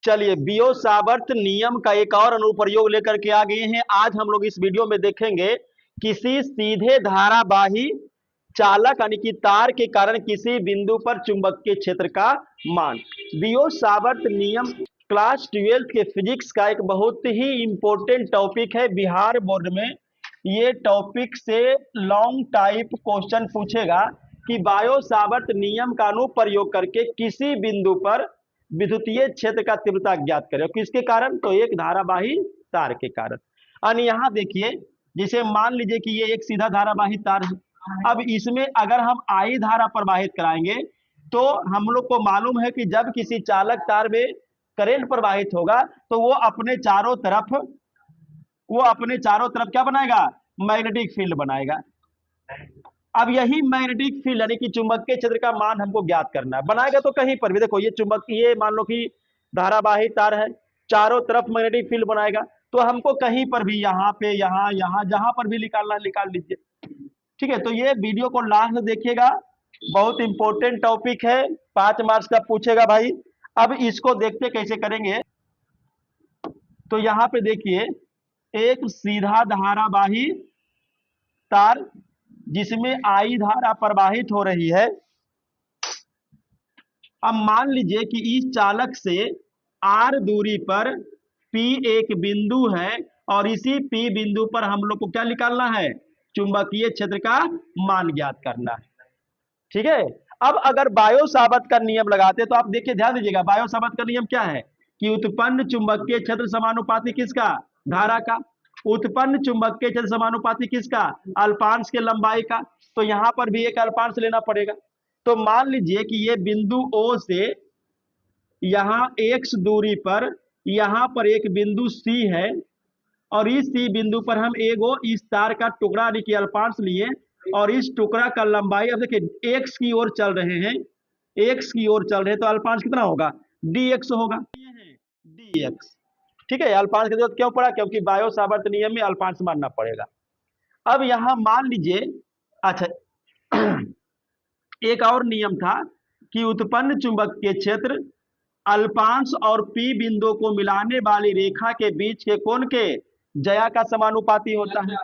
चलिए, बियो सावर्त नियम का एक और अनुप्रयोग लेकर के आ गए हैं। आज हम लोग इस वीडियो में देखेंगे किसी सीधे धारावाही चालक यानी कि तार के कारण किसी बिंदु पर चुंबकीय क्षेत्र का मान। बियो सावर्त नियम क्लास 12 के फिजिक्स का एक बहुत ही इंपॉर्टेंट टॉपिक है। बिहार बोर्ड में ये टॉपिक से लॉन्ग टाइप क्वेश्चन पूछेगा कि बायो सावर्त नियम का अनुप्रयोग करके किसी बिंदु पर विद्युतीय क्षेत्र का तीव्रता ज्ञात करें। किसके कारण? तो एक धारावाही तार के कारण। और यहाँ देखिए, जैसे मान लीजिए कि ये एक सीधा धारावाही तार है। अब इसमें अगर हम आई धारा प्रवाहित कराएंगे तो हम लोग को मालूम है कि जब किसी चालक तार में करंट प्रवाहित होगा तो वो अपने चारों तरफ क्या बनाएगा? मैग्नेटिक फील्ड बनाएगा। अब यही मैग्नेटिक फील्ड यानी कि चुंबकीय क्षेत्र का मान हमको ज्ञात करना है। बनाएगा तो कहीं पर भी, देखो ये चुंबकीय, मान लो कि धारावाही तार है, चारों तरफ मैग्नेटिक फील्ड बनाएगा, तो हमको कहीं पर भी, यहाँ पे, यहाँ जहां पर भी निकालना है निकाल लीजिए। ठीक है, तो ये वीडियो को लास्ट देखिएगा, बहुत इंपॉर्टेंट टॉपिक है, 5 मार्क्स का पूछेगा भाई। अब इसको देखते कैसे करेंगे। तो यहाँ पे देखिए, एक सीधा धारावाही तार जिसमें आई धारा प्रवाहित हो रही है। अब मान लीजिए कि इस चालक से आर दूरी पर पी एक बिंदु है और इसी पी बिंदु पर हम लोग को क्या निकालना है? चुंबकीय क्षेत्र का मान ज्ञात करना है। ठीक है, अब अगर बायो सावर्त का नियम लगाते तो आप देखिए, ध्यान दीजिएगा, बायो सावर्त का नियम क्या है कि उत्पन्न चुंबकीय क्षेत्र समानुपाती किसका? धारा का। उत्पन्न चुंबकीय क्षेत्र समानुपाती किसका? अल्पांश के लंबाई का। तो यहां पर भी एक अल्पांश लेना पड़ेगा। तो मान लीजिए कि ये बिंदु O से यहां x दूरी पर यहां पर एक बिंदु C है और इस C बिंदु पर हम एगो इस तार का टुकड़ा यानी कि अल्पांश लिए और इस टुकड़ा का लंबाई, अब देखिए x की ओर चल रहे हैं, x की ओर चल रहे हैं, तो अल्पांश कितना होगा? dx होगा, dx। ठीक है, अल्पांश की जरूरत क्यों पड़ा? क्योंकि बायो सावर्त नियम में अल्पांश मानना पड़ेगा। अब यहां मान लीजिए, अच्छा एक और नियम था कि उत्पन्न चुंबकीय क्षेत्र अल्पांश और पी बिंदु को मिलाने वाली रेखा के बीच के कोण के ज्या का समानुपाती होता है।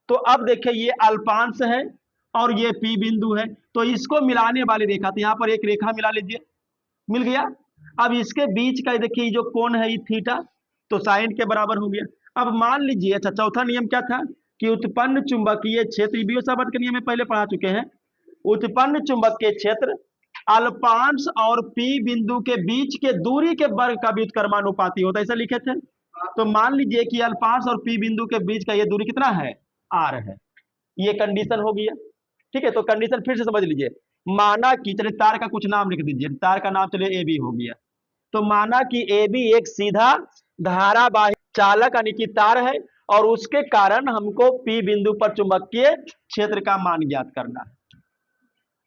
तो अब देखिए, ये अल्पांश है और ये पी बिंदु है, तो इसको मिलाने वाली रेखा, तो यहां पर एक रेखा मिला लीजिए, मिल गया। अब इसके बीच का देखिए जो कोण है ये थीटा, तो साइन के बराबर हो गया। अब मान लीजिए, अच्छा चौथा नियम क्या था कि उत्पन्न चुंबकीय क्षेत्र, बियो सावर्त के नियम में पहले पढ़ा चुके हैं, उत्पन्न चुंबकीय क्षेत्र अल्पांश और पी बिंदु के बीच के दूरी के वर्ग का व्युत्क्रमानुपाती होता है, ऐसा लिखे थे। तो मान लीजिए कि अल्पांश और पी बिंदु के बीच का ये दूरी कितना है? आर है। ये कंडीशन हो गया। ठीक है, तो कंडीशन फिर से समझ लीजिए। माना कि, चलिए तार का कुछ नाम लिख दीजिए, तार का नाम चलिए ए बी हो गया। तो माना कि ए बी एक सीधा धारावाही चालक यानी कि तार है और उसके कारण हमको पी बिंदु पर चुंबकीय क्षेत्र का मान ज्ञात करना है।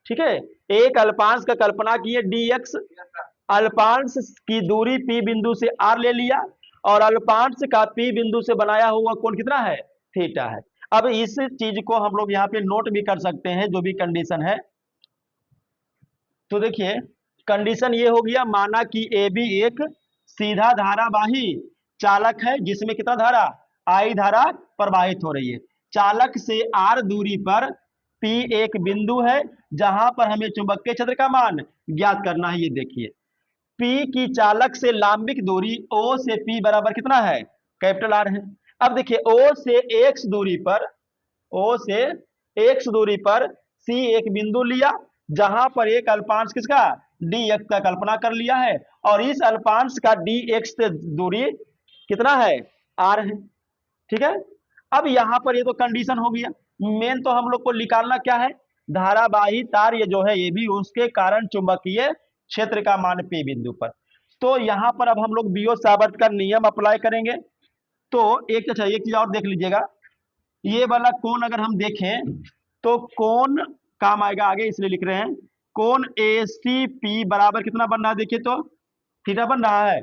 ठीक है, एक अल्पांश का कल्पना किए dx, अल्पांश की दूरी पी बिंदु से r ले लिया और अल्पांश का पी बिंदु से बनाया हुआ कोण कितना है? थीटा है। अब इस चीज को हम लोग यहाँ पे नोट भी कर सकते हैं, जो भी कंडीशन है। तो देखिए, कंडीशन ये हो गया, माना कि ए बी एक सीधा धारावाही चालक है जिसमें कितना धारा? आई धारा प्रवाहित हो रही है। चालक से आर दूरी पर पी एक बिंदु है जहां पर हमें चुंबकीय क्षेत्र का मान ज्ञात करना है। ये देखिए, पी की चालक से लांबिक दूरी O से P बराबर कितना है? कैपिटल R है। अब देखिए, O से x दूरी पर C एक बिंदु लिया जहां पर एक अल्पांश किसका? dx का कल्पना कर लिया है और इस अल्पांश का dx से दूरी कितना है? R है। ठीक है, अब यहां पर ये तो कंडीशन हो गया। मेन तो हम लोग को निकालना क्या है? धारावाही तार ये जो है ये भी, उसके कारण चुंबकीय क्षेत्र का मान P बिंदु पर। तो यहां पर अब हम लोग बियो सावर्त का नियम अप्लाई करेंगे। तो एक, अच्छा एक चीज और देख लीजिएगा, ये वाला कोण अगर हम देखें तो कोण काम आएगा आगे, इसलिए लिख रहे हैं कोण ए सी पी बराबर कितना बन रहा है? देखिए तो थीटा बन रहा है,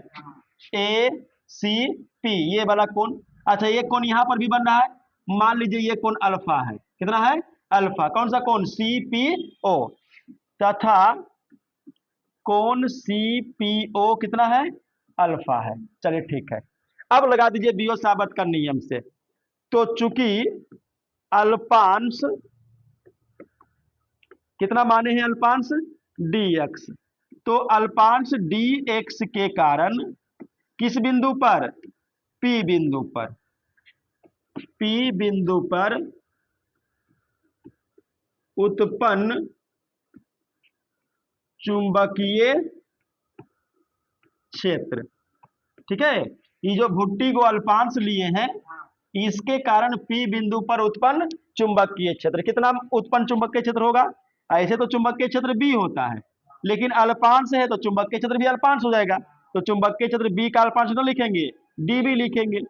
ए सी पी ये वाला कोण। अच्छा, ये कोण यहां पर भी बन रहा है, मान लीजिए ये कोण अल्फा है। कितना है? अल्फा। कौन सा कोण? C P O. तथा कोण सी पी ओ कितना है? अल्फा है। चलिए ठीक है, अब लगा दीजिए बियो साबित का नियम से। तो चूंकि अल्पांश, कितना माने हैं अल्पांश, डी एक्स, तो अल्पांश डी एक्स के कारण किस बिंदु पर, पी बिंदु पर, पी बिंदु पर उत्पन्न चुंबकीय क्षेत्र, ठीक है, ये जो भुट्टी को अल्पांश लिए हैं, इसके कारण पी बिंदु पर उत्पन्न चुंबकीय क्षेत्र, कितना उत्पन्न चुंबकीय क्षेत्र होगा, ऐसे तो चुंबकीय क्षेत्र बी होता है, लेकिन अल्पांश है तो चुंबकीय क्षेत्र भी अल्पांश हो जाएगा, तो चुंबकीय क्षेत्र बी का अल्पांश न लिखेंगे, डी भी लिखेंगे।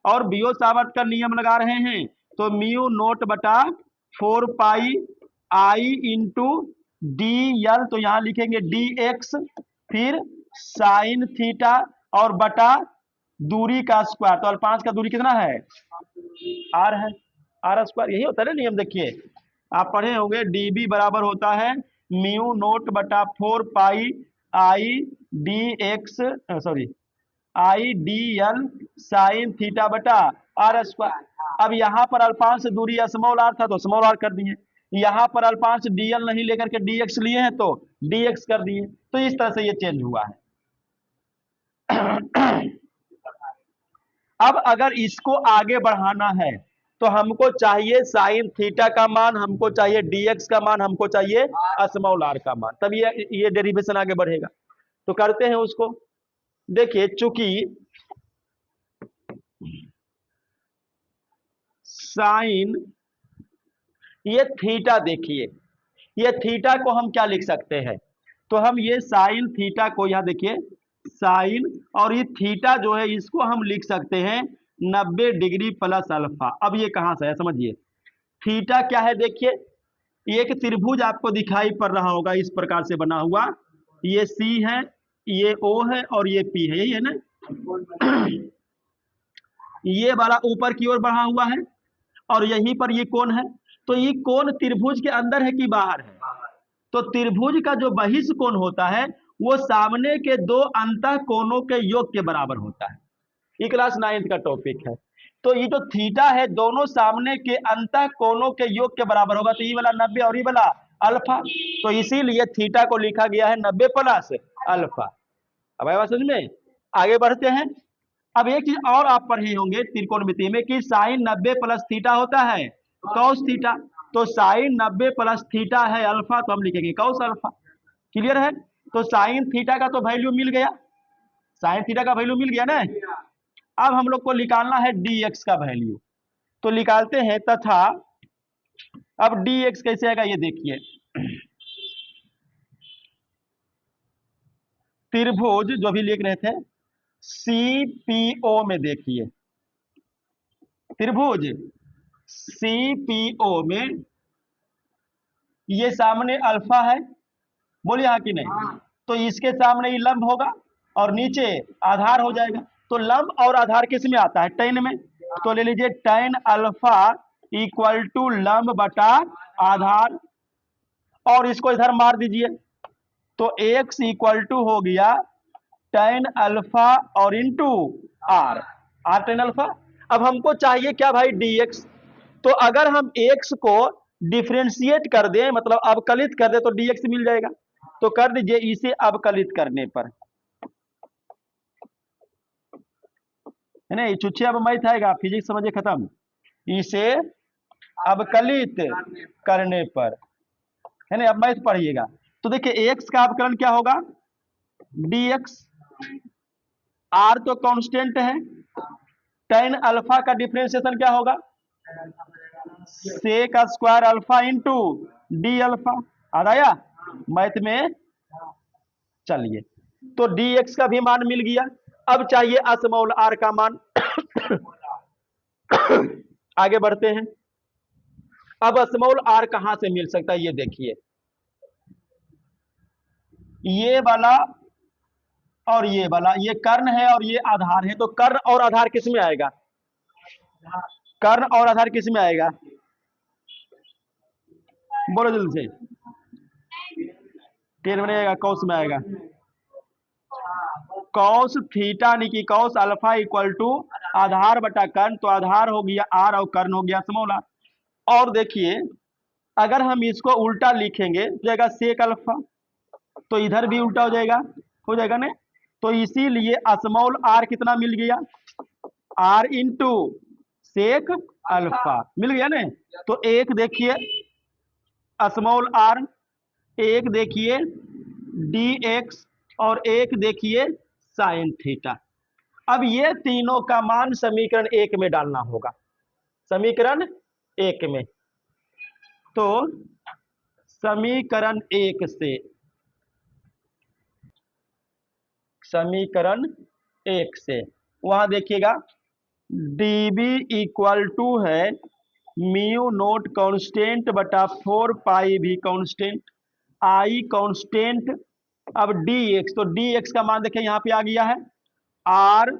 और बियो सावर्त का नियम लगा रहे हैं, तो म्यू नोट बटा 4 पाई आई इंटू डी एल, तो यहां लिखेंगे डी एक्स, फिर साइन थीटा और बटा दूरी का स्क्वायर, तो अल्पांश का दूरी कितना है, आर है, आर स्क्वायर, यही होता है ना नियम। देखिए आप पढ़े होंगे डीबी बराबर होता है म्यू नोट बटा 4 pi I D X, sorry I D L sine theta बटा आर स्क्वायर। अब यहाँ पर अल्पांश से दूरी स्मॉल आर था तो स्मॉल आर कर दिए, यहाँ पर अल्पांश डी एल नहीं लेकर के डी एक्स लिए हैं तो डी एक्स कर दिए, तो इस तरह से ये चेंज हुआ है। अब अगर इसको आगे बढ़ाना है तो हमको चाहिए साइन थीटा का मान, हमको चाहिए डीएक्स का मान, हमको चाहिए स्मॉल आर का मान, तब ये डेरिवेशन आगे बढ़ेगा। तो करते हैं उसको। देखिए चूंकि साइन, ये थीटा, देखिए ये थीटा को हम क्या लिख सकते हैं, तो हम ये साइन थीटा को यहां देखिए साइन, और ये थीटा जो है इसको हम लिख सकते हैं 90 डिग्री प्लस अल्फा। अब ये कहां से है समझिए, थीटा क्या है, देखिए एक त्रिभुज आपको दिखाई पड़ रहा होगा इस प्रकार से बना हुआ, ये सी है, ये ओ है और ये पी है, यही है ना। ये वाला ऊपर की ओर बढ़ा हुआ है और यहीं पर ये कोण है, तो ये कोण त्रिभुज के अंदर है कि बाहर है, तो त्रिभुज का जो बहिष कोण होता है वो सामने के दो अंतः कोणों के योग के बराबर होता है। ये क्लास 9th का टॉपिक है। तो ये जो थीटा है दोनों सामने के अंतः कोणों के योग के बराबर होगा, तो ये वाला 90 और ये वाला अल्फा, तो इसीलिए थीटा को लिखा गया है 90 प्लस अल्फा। अब आया समझ में, आगे बढ़ते हैं। अब एक चीज और आप पढ़े होंगे त्रिकोणमिति में कि साइन 90 प्लस थीटा होता है कॉस थीटा, तो साइन 90 प्लस थीटा है अल्फा, तो हम लिखेंगे कॉस अल्फा। क्लियर है, तो साइन थीटा का तो वैल्यू मिल गया, साइन थीटा का वैल्यू मिल गया ना। अब हम लोग को निकालना है dx का वैल्यू, तो निकालते हैं। तथा अब dx कैसे आएगा ये देखिए, त्रिभुज जो भी लिख रहे थे CPO में, देखिए त्रिभुज CPO में ये सामने अल्फा है, बोलिए हाँ कि नहीं, तो इसके सामने ये लंब होगा और नीचे आधार हो जाएगा, तो लंब और आधार किस में आता है, tan में, तो ले लीजिए tan अल्फा इक्वल टू लंब बटा आधार, और इसको इधर मार दीजिए, तो x इक्वल टू हो गया tan अल्फा और into R, R tan alpha. अब हमको चाहिए क्या भाई dx, तो अगर हम x को डिफ्रेंशिएट कर दें, मतलब अवकलित कर दें, तो dx मिल जाएगा, तो कर दीजिए इसे अवकलित करने पर, है ना, चुच्छे अब मैथ आएगा, फिजिक्स समझिए खत्म, इसे अवकलित करने पर, है ना, अब मैथ पढ़िएगा। तो देखिए x का अवकलन क्या होगा, dx, r तो कांस्टेंट है, tan अल्फा का डिफरेंशिएशन क्या होगा, sec square alpha into D alpha, आ आया मैथ में। चलिए तो dx का भी मान मिल गया, अब चाहिए स्मॉल r का मान। आगे बढ़ते हैं। अब स्मॉल r कहां से मिल सकता है, ये देखिए ये वाला और ये वाला, ये कर्ण है और ये आधार है, तो कर्ण और आधार किस में आएगा, कर्ण और आधार किस में आएगा, बोलो जल्दी से, टेन में आएगा, कौस में आएगा, कॉस थीटा यानी कि कॉस अल्फा इक्वल टू आधार बटा कर्ण, तो आधार हो गया आर और कर्ण हो गया स्मॉल आर। और देखिए अगर हम इसको उल्टा लिखेंगे तो जाएगा सेक अल्फा, तो इधर भी उल्टा हो जाएगा ना। तो इसीलिए स्मॉल आर कितना मिल गया, आर इंटू सेक अल्फा मिल गया ना। तो एक देखिए स्मॉल आर, एक देखिए डी एक्स और एक देखिए साइन थीटा। अब ये तीनों का मान समीकरण 1 में डालना होगा, समीकरण 1 में। तो समीकरण 1 से, समीकरण 1 से वहां देखिएगा dB इक्वल टू है म्यू नोट कांस्टेंट बटा 4 पाई भी कांस्टेंट, आई कांस्टेंट। अब dx, तो dx का मान देखिए यहां पे आ गया है R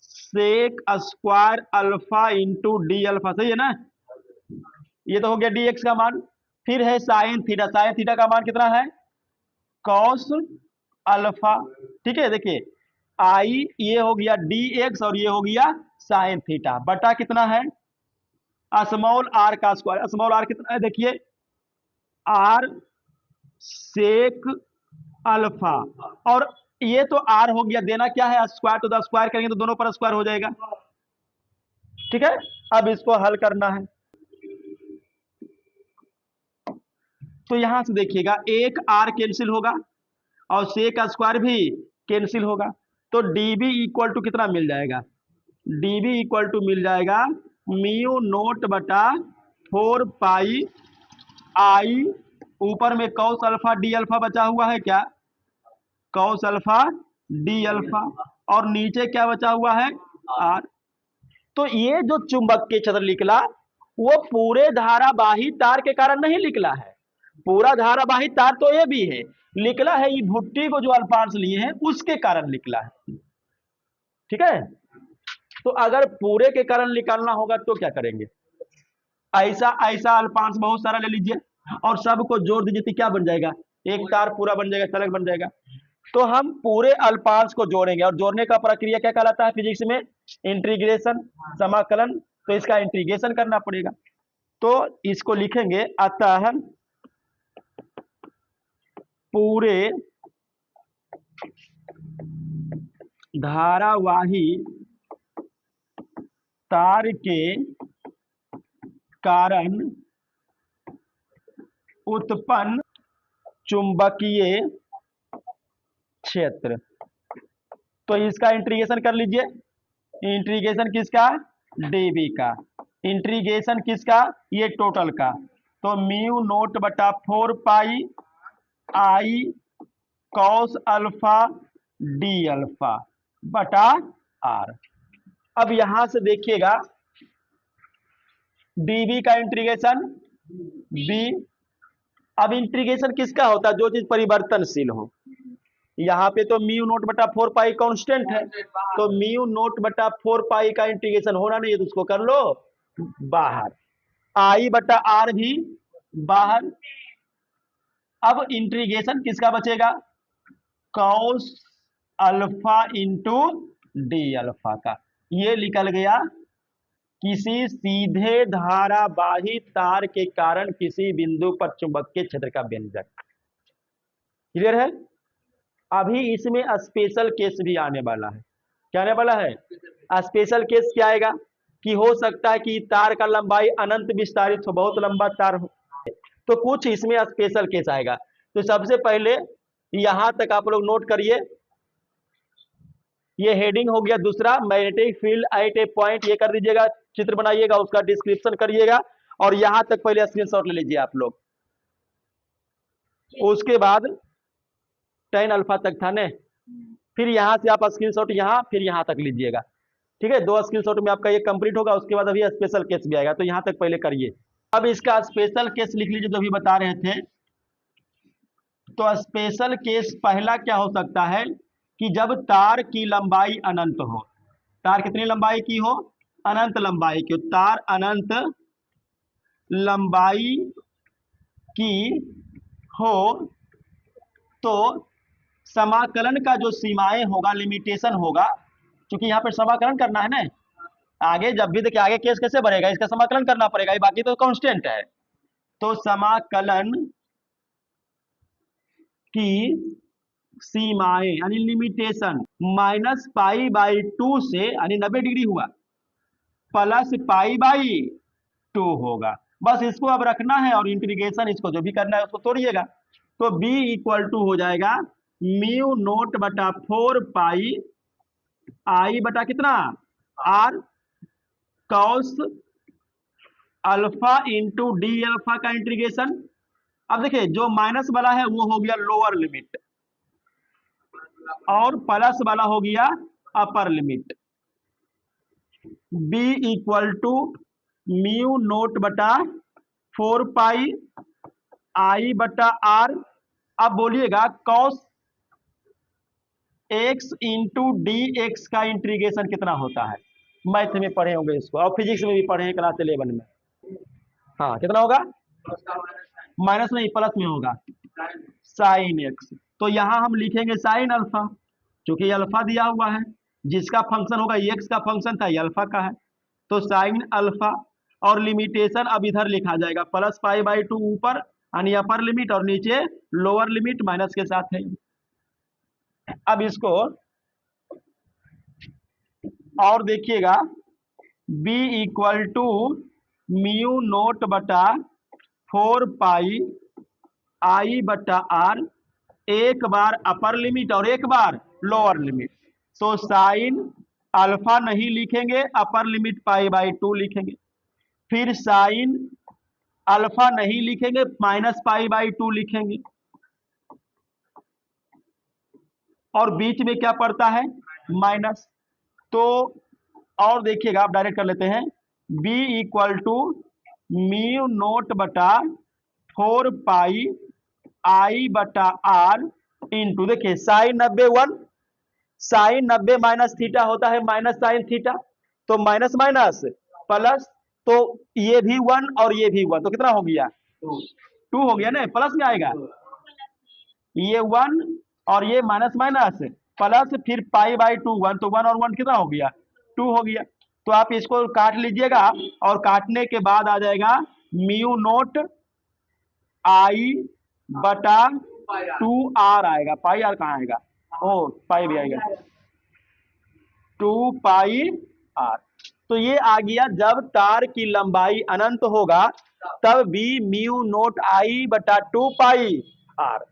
sec square alpha into D alpha, सही है ना। ये तो हो गया dx का मान। फिर है साइन थीटा, साइन थीटा का मान कितना है कॉस अल्फा, ठीक है। देखिए आई ये हो गया dx और ये हो गया साइन थीटा बटा कितना है स्मॉल आर का स्क्वायर। स्मॉल आर कितना है देखिए आर सेक अल्फा, और ये तो आर हो गया, देना क्या है स्क्वायर, तो द स्क्वायर करेंगे तो दोनों पर स्क्वायर हो जाएगा, ठीक है। अब इसको हल करना है, तो यहां से देखिएगा एक आर कैंसिल होगा और सेक का स्क्वायर भी कैंसिल होगा, तो dB इक्वल टू कितना मिल जाएगा, dB इक्वल टू मिल जाएगा म्यू नोट बटा 4 पाई आई, ऊपर में कॉस अल्फा डी अल्फा बचा हुआ है क्या, कॉस अल्फा डी अल्फा, और नीचे क्या बचा हुआ है आर। तो ये जो चुंबकीय क्षेत्र निकला वो पूरे धारावाही तार के कारण नहीं निकला है, पूरा धारावाही तार तो ये भी है, निकला है ये भुट्टी को जो अल्पांश लिए हैं उसके कारण निकला है, ठीक है। तो अगर पूरे के कारण निकालना होगा तो क्या करेंगे, ऐसा ऐसा अल्पांश बहुत सारा ले लीजिए और सबको जोड़ दीजिए तो क्या बन जाएगा, एक तार पूरा बन जाएगा, सड़क बन जाएगा। तो हम पूरे अल्पांश को जोड़ेंगे, और जोड़ने का प्रक्रिया क्या कहलाता है फिजिक्स में, इंटीग्रेशन, समाकलन। तो इसका इंटीग्रेशन करना पड़ेगा, तो इसको लिखेंगे अतः पूरे धारावाही तार के कारण उत्पन्न चुंबकीय क्षेत्र। तो इसका इंटीग्रेशन कर लीजिए, इंटीग्रेशन किसका, dB का, इंटीग्रेशन किसका, ये टोटल का, तो म्यू नोट बटा 4 pi I cos alpha D alpha बटा आर। अब यहां से देखिएगा dB का इंटीग्रेशन b, अब इंटीग्रेशन किसका होता है, जो चीज परिवर्तनशील हो। यहाँ पे तो म्यू नोट बटा 4 पाई कांस्टेंट है, तो म्यू नोट बटा 4 पाई का इंटीग्रेशन होना नहीं है तो उसको कर लो बाहर, आई बटा आर भी बाहर। अब इंटीग्रेशन किसका बचेगा, cos alpha into D alpha का, ये निकल गया किसी सीधे धारावाही तार के कारण किसी बिंदु पर चुंबकीय क्षेत्र का व्यंजक। क्लियर है। अभी इसमें स्पेशल केस भी आने वाला है, क्या आने वाला है, स्पेशल केस क्या आएगा कि हो सकता है कि तार का लंबाई अनंत विस्तारित हो, बहुत लंबा तार हो, तो कुछ इसमें स्पेशल केस आएगा। तो सबसे पहले यहां तक आप लोग नोट करिए, ये हेडिंग हो गया दूसरा, magnetic field at A point, ये कर दीजिएगा, चित्र बनाइएगा, उसका डिस्क्रिप्शन करिएगा, और यहां तक पहले स्क्रीनशॉट ले लीजिए आप लोग। उसके बाद tan अल्फा तक था ने, फिर यहां से आप स्क्रीनशॉट यहां फिर यहां तक लीजिएगा, ठीक है। 2 स्क्रीनशॉट में आपका ये कंप्लीट होगा, उसके बाद अभी स्पेशल केस भी आएगा, तो यहां तक पहले करिए। अब इसका स्पेशल केस लिख लीजिए जो अभी बता रहे थे। तो स्पेशल केस पहला क्या हो सकता है कि जब तार की लंबाई अनंत हो, तार कितनी लंबाई की हो, अनंत लंबाई की, तार अनंत लंबाई की हो तो समाकलन का जो सीमाएं होगा, लिमिटेशन होगा, क्योंकि यहाँ पर समाकलन करना है ना, आगे जब भी देखिए आगे केस कैसे बढ़ेगा, इसका समाकलन करना पड़ेगा, ये बाकी तो कांस्टेंट है। तो समाकलन की सीमाएं यानी लिमिटेशन -π/2 से यानी 90 डिग्री हुआ +π/2 होगा। बस इसको अब रखना है और इंटीग्रेशन इसको जो भी करना है उसको तोड़िएगा। तो b इक्वल टू हो जाएगा μ0/4 पाई बटा कितना r cos alpha into D alpha का इंटीग्रेशन। अब देखिए जो माइनस वाला है वो हो गया लोअर लिमिट और प्लस वाला हो गया upper limit. b equal to μ0/4 pi I बटा आर। अब बोलिएगा cos x into D X का इंटीग्रेशन कितना होता है, मैथ में पढ़े होंगे इसको और फिजिक्स में भी पढ़े हैं क्लास 11 में। हाँ कितना होगा, माइनस नहीं प्लस में होगा साइन एक्स। तो यहां हम लिखेंगे साइन अल्फा, क्योंकि अल्फा दिया हुआ है, जिसका फंक्शन होगा एक्स का फंक्शन था, ये अल्फा का है, तो साइन अल्फा। और लिमिटेशन अब इधर लिखा जाएगा +π/2 ऊपर यानी अपर लिमिट और नीचे लोअर लिमिट माइनस के साथ है। अब इसको और देखिएगा b equal to μ0/4 pi I बटा आर, एक बार अपर लिमिट और एक बार लोअर लिमिट। तो साइन अल्फा नहीं लिखेंगे, अपर लिमिट π/2 लिखेंगे, फिर साइन अल्फा नहीं लिखेंगे, -π/2 लिखेंगे, और बीच में क्या पड़ता है माइनस। तो और देखिएगा आप डायरेक्ट कर लेते हैं b equal to μ0/4 pi I बटा आर इंटू, देखिए साइन 90 1, साइन 90 माइनस थीटा होता है माइनस साइन थीटा, तो माइनस माइनस प्लस, तो ये भी 1 और ये भी 1, तो कितना हो गया 2 हो गया ना, प्लस में आएगा ये 1 और ये माइनस माइनस प्लस, फिर π/2 1, तो 1 और 1 कितना हो गया 2 हो गया। तो आप इसको काट लीजिएगा और काटने के बाद आ जाएगा μ0 आई बटा 2r आएगा, पाई आर कहाँ आएगा, ओ पाई भी आएगा 2πr। तो ये आ गया जब तार की लंबाई अनंत होगा तब b μ0 I बटा 2πr।